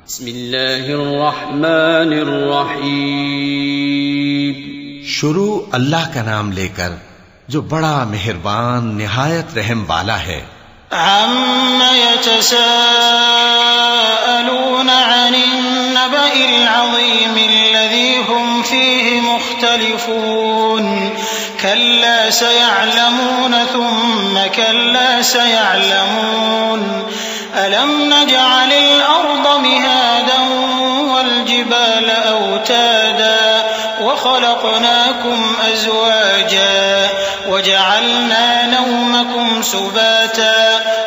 بسم اللہ الرحمن الرحیم. شروع اللہ کا نام لے کر جو بڑا مہربان نہایت رحم والا ہے. عَمَّ يَتَسَاءَلُونَ عَنِ النَّبَإِ الْعَظِيمِ الَّذِي هُمْ فِيهِ مُخْتَلِفُونَ كَلَّا سَيَعْلَمُونَ ثُمَّ كَلَّا سَيَعْلَمُونَ أَلَمْ نَجْعَلِ الْأَرْضَ مِهَادًا وَالْجِبَالَ أَوْتَادًا وَخَلَقْنَاكُمْ أَزْوَاجًا وَجَعَلْنَا نَوْمَكُمْ سُبَاتًا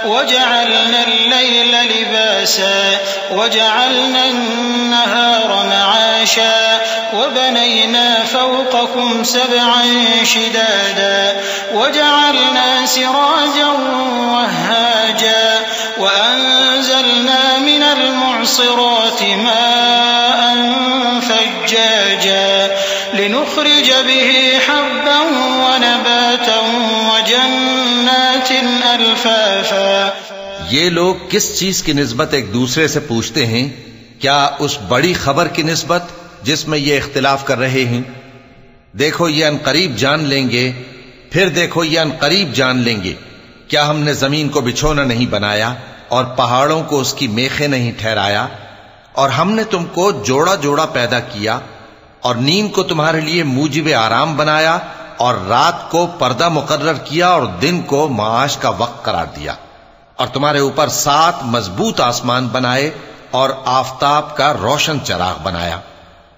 وَجَعَلْنَا اللَّيْلَ لِبَاسًا وَجَعَلْنَا النَّهَارَ مَعَاشًا وَبَنَيْنَا فَوْقَكُمْ سَبْعًا شِدَادًا وَجَعَلْنَا سِرَاجًا وَهَّاجًا وَأَنزَلْنَا مِنَ الْمُعْصِرَاتِ مَاءً ثَجَّاجًا لِنُخْرِجَ بِهِ حَبًّا وَنَبَاتًا وَجَنَّاتٍ أَلْفَافًا. یہ لوگ کس چیز کی نسبت ایک دوسرے سے پوچھتے ہیں؟ کیا اس بڑی خبر کی نسبت جس میں یہ اختلاف کر رہے ہیں؟ دیکھو یہ انقریب جان لیں گے، پھر دیکھو یہ انقریب جان لیں گے. کیا ہم نے زمین کو بچھونا نہیں بنایا اور پہاڑوں کو اس کی میخیں نہیں ٹھہرایا؟ اور ہم نے تم کو جوڑا جوڑا پیدا کیا اور نیند کو تمہارے لیے موجب آرام بنایا اور رات کو پردہ مقرر کیا اور دن کو معاش کا وقت قرار دیا، اور تمہارے اوپر 7 مضبوط آسمان بنائے اور آفتاب کا روشن چراغ بنایا،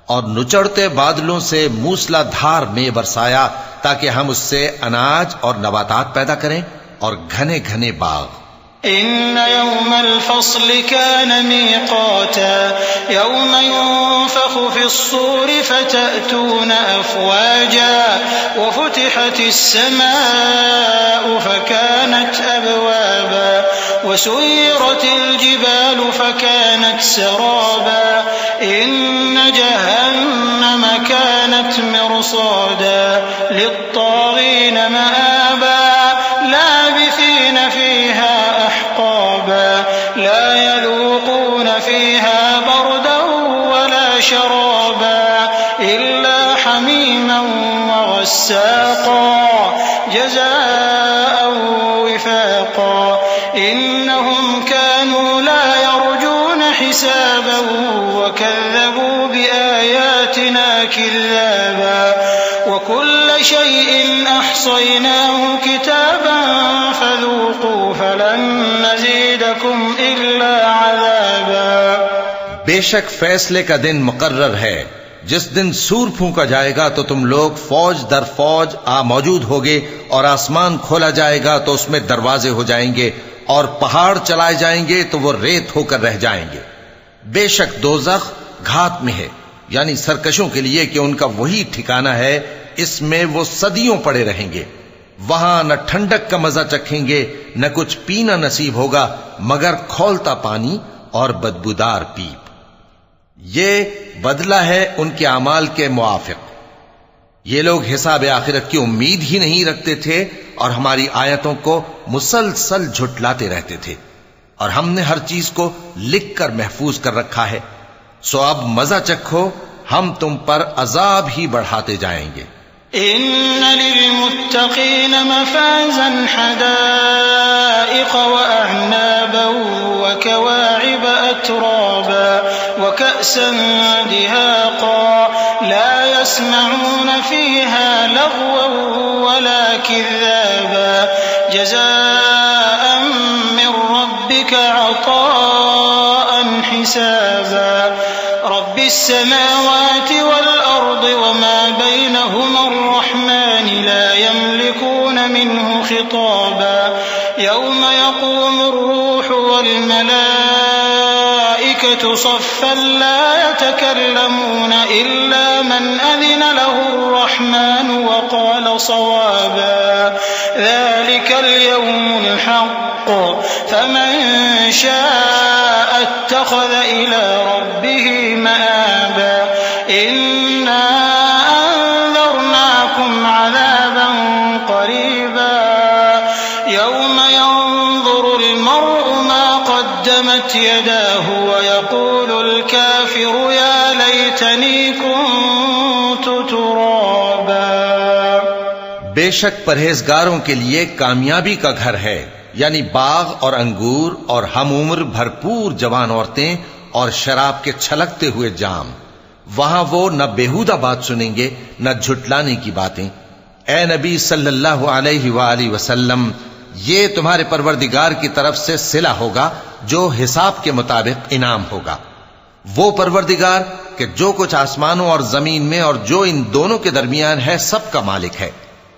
اور نچڑتے بادلوں سے موسلا دھار میں برسایا تاکہ ہم اس سے اناج اور نباتات پیدا کریں اور گھنے گھنے باغ. إن يوم الفصل كان ميقاتا يوم ينفخ في الصور فتأتون أفواجا وفتحت السماء فكانت أبوابا وسيرت الجبال فكانت سرابا إن جهنم كانت مرصادا للطاغين مآبا لابثين فيها أحقابا لا يذوقون فيها بردا ولا شرابا إلا حميما وغساقا جزاء وفاقا إنهم كانوا لا يرجون حسابا وكذبوا بآياتنا كذابا وكل شيء أحصيناه كتابا فذوقوا فلن نزيدكم إلا عذابا. بے شک فیصلے کا دن مقرر ہے. جس دن سور پھونکا جائے گا تو تم لوگ فوج در فوج موجود ہوگے، اور آسمان کھولا جائے گا تو اس میں دروازے ہو جائیں گے، اور پہاڑ چلائے جائیں گے تو وہ ریت ہو کر رہ جائیں گے. بے شک دوزخ گھات میں ہے، یعنی سرکشوں کے لیے کہ ان کا وہی ٹھکانہ ہے، اس میں وہ صدیوں پڑے رہیں گے. وہاں نہ ٹھنڈک کا مزہ چکھیں گے، نہ کچھ پینا نصیب ہوگا مگر کھولتا پانی اور بدبودار پیپ. یہ بدلہ ہے ان کے اعمال کے موافق. یہ لوگ حساب آخرت کی امید ہی نہیں رکھتے تھے اور ہماری آیتوں کو مسلسل جھٹلاتے رہتے تھے، اور ہم نے ہر چیز کو لکھ کر محفوظ کر رکھا ہے. سو اب مزہ چکھو، ہم تم پر عذاب ہی بڑھاتے جائیں گے. إن للمتقين مفازا حدائق وأعنابا وكواعب أترابا وكأسا دهاقا لا يسمعون فيها لغوا ولا كذابا جزاء من ربك عطاء حسابا. رب السماوات والأرض وما بينهما الرحمن لا يملكون منه خطابا يوم يقوم الروح والملائكة صفا لا يتكلمون إلا من أذن له الرحمن وقال صوابا. ذلك اليوم الحق فمن شاء اتخذ إلى ربه مآبا. إنا أنذرناكم عذابا قريبا يوم ينظر المرء ما قدمت يداه ويقول الكافر يا ليتني كنت ترابا. بے شک پرہیزگاروں کے لیے کامیابی کا گھر ہے، یعنی باغ اور انگور اور ہم عمر بھرپور جوان عورتیں اور شراب کے چھلکتے ہوئے جام. وہاں وہ نہ بیہودہ بات سنیں گے نہ جھٹلانے کی باتیں. اے نبی صلی اللہ علیہ وآلہ وسلم، یہ تمہارے پروردگار کی طرف سے صلہ ہوگا جو حساب کے مطابق انعام ہوگا. وہ پروردگار کہ جو کچھ آسمانوں اور زمین میں اور جو ان دونوں کے درمیان ہے سب کا مالک ہے،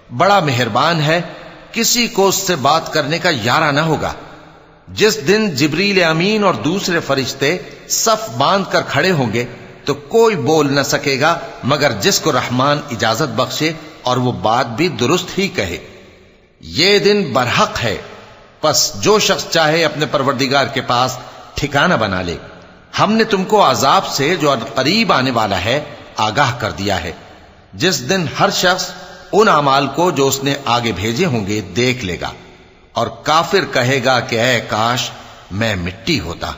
بڑا مہربان ہے، کسی کو اس سے بات کرنے کا یارہ نہ ہوگا. جس دن جبریل امین اور دوسرے فرشتے صف باندھ کر کھڑے ہوں گے تو کوئی بول نہ سکے گا مگر جس کو رحمان اجازت بخشے اور وہ بات بھی درست ہی کہے. یہ دن برحق ہے، پس جو شخص چاہے اپنے پروردگار کے پاس ٹھکانہ بنا لے. ہم نے تم کو عذاب سے جو قریب آنے والا ہے آگاہ کر دیا ہے، جس دن ہر شخص ان اعمال کو جو اس نے آگے بھیجے ہوں گے دیکھ لے گا، اور کافر کہے گا کہ اے کاش میں مٹی ہوتا.